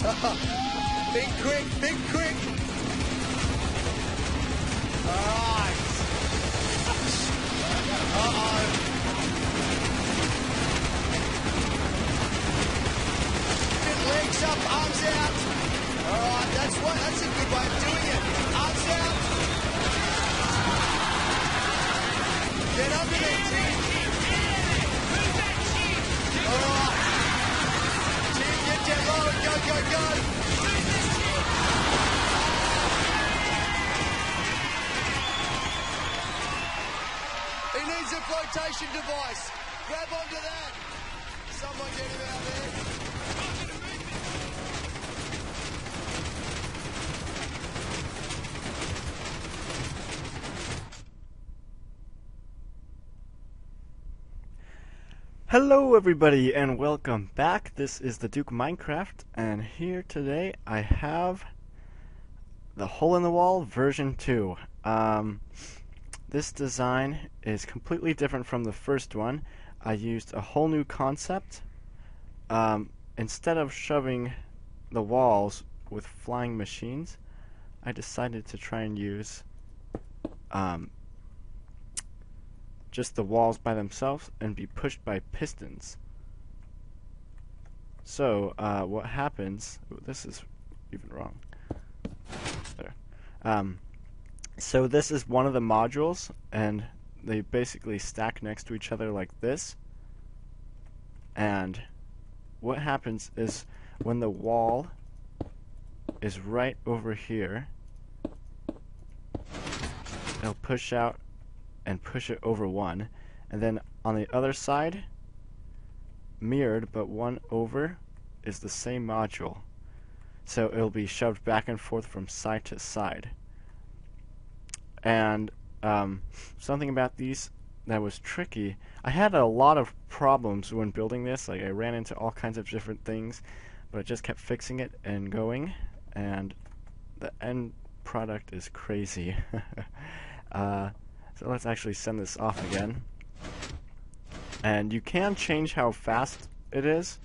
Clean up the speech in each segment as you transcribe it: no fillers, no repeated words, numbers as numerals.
Think quick, think quick. Alright. Uh-oh. Legs up, arms out. Alright, that's a good way of doing it. Arms out. Get under there, team. Alright. Team, get down low. Go, go, go. He needs a flotation device. Grab onto that. Someone get him out there. Hello everybody and welcome back. This is the Duke Minecraft, and here today I have the Hole in the Wall version 2. This design is completely different from the first one. I used a whole new concept. Instead of shoving the walls with flying machines, I decided to try and use just the walls by themselves and be pushed by pistons. So what happens, this is even wrong there. So this is one of the modules, and they basically stack next to each other like this, and what happens is when the wall is right over here, it'll push out and push it over one, and then on the other side, mirrored but one over, is the same module, so it'll be shoved back and forth from side to side. And something about these that was tricky, I had a lot of problems when building this. Like, I ran into all kinds of different things, but I just kept fixing it and going, and the end product is crazy. So let's actually send this off again. And you can change how fast it is.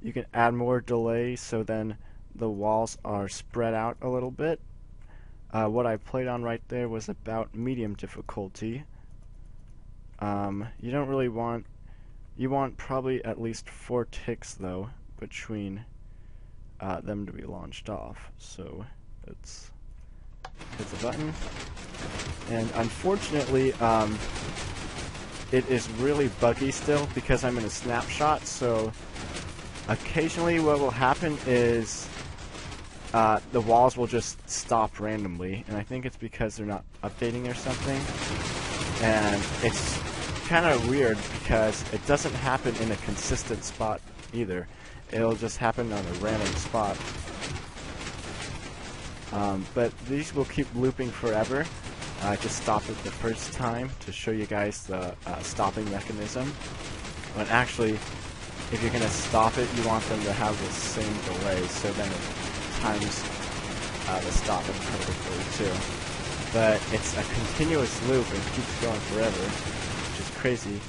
You can add more delay so then the walls are spread out a little bit. What I played on right there was about medium difficulty. You don't really want, you want probably at least 4 ticks though between them to be launched off. So it's hit the button, and unfortunately it is really buggy still because I'm in a snapshot, so occasionally what will happen is the walls will just stop randomly, and I think it's because they're not updating or something. And it's kind of weird because it doesn't happen in a consistent spot either. It'll just happen on a random spot. But these will keep looping forever. I just stopped it the first time to show you guys the stopping mechanism. But actually, if you're going to stop it, you want them to have the same delay, so then it times the stopping perfectly too. But it's a continuous loop and keeps going forever, which is crazy.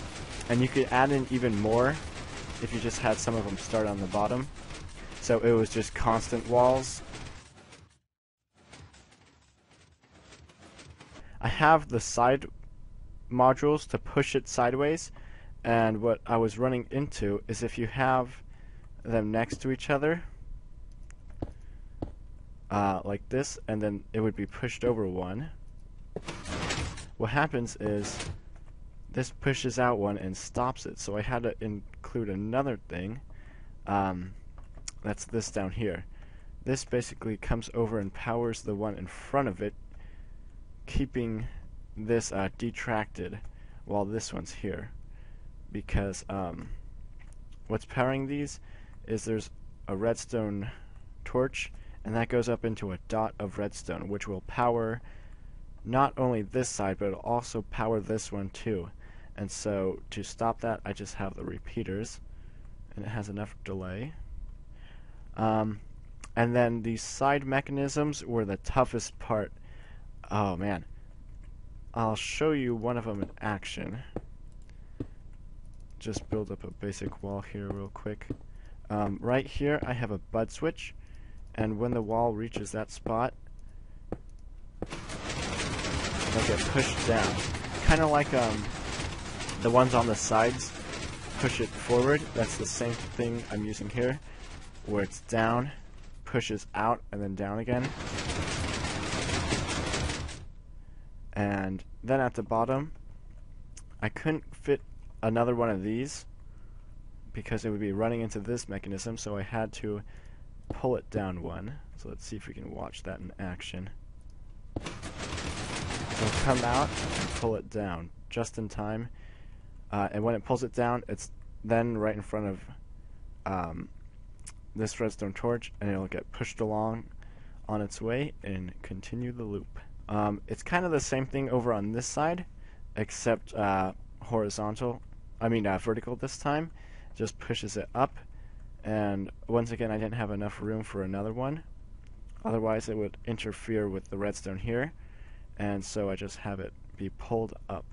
And you could add in even more if you just had some of them start on the bottom. So it was just constant walls. I have the side modules to push it sideways, and what I was running into is if you have them next to each other, like this, and then it would be pushed over one. What happens is this pushes out one and stops it, so I had to include another thing. That's this down here. This basically comes over and powers the one in front of it, keeping this detracted while this one's here, because what's powering these is there's a redstone torch, and that goes up into a dot of redstone, which will power not only this side, but it'll also power this one too. And so to stop that, I just have the repeaters, and it has enough delay. And then these side mechanisms were the toughest part. Oh man, I'll show you one of them in action. Just build up a basic wall here real quick. Right here I have a bud switch, and when the wall reaches that spot, it'll get pushed down. Kind of like the ones on the sides push it forward. That's the same thing I'm using here, where it's down, pushes out, and then down again. And then at the bottom, I couldn't fit another one of these because it would be running into this mechanism, so I had to pull it down one. So let's see if we can watch that in action. It'll come out and pull it down just in time. And when it pulls it down, it's then right in front of this redstone torch, and it'll get pushed along on its way and continue the loop. It's kind of the same thing over on this side, except vertical this time. Just pushes it up, and once again I didn't have enough room for another one. Otherwise it would interfere with the redstone here, and so I just have it be pulled up.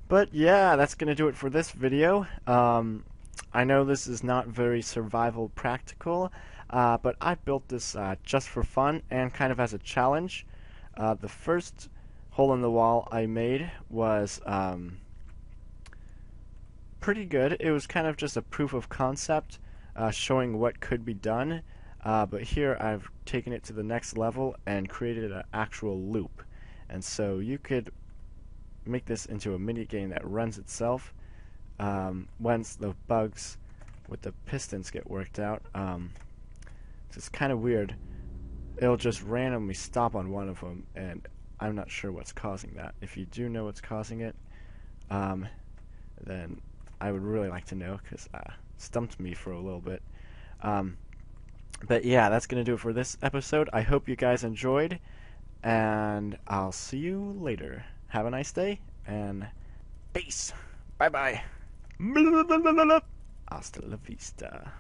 But yeah, that's gonna do it for this video. I know this is not very survival practical, but I built this just for fun and kind of as a challenge. The first hole in the wall I made was pretty good. It was kind of just a proof of concept, showing what could be done, but here I've taken it to the next level and created an actual loop. And so you could make this into a mini game that runs itself once the bugs with the pistons get worked out. It's kind of weird. It'll just randomly stop on one of them, and I'm not sure what's causing that. If you do know what's causing it, then I would really like to know, because stumped me for a little bit. But yeah, that's going to do it for this episode. I hope you guys enjoyed, and I'll see you later. Have a nice day, and peace. Bye-bye. Hasta la vista.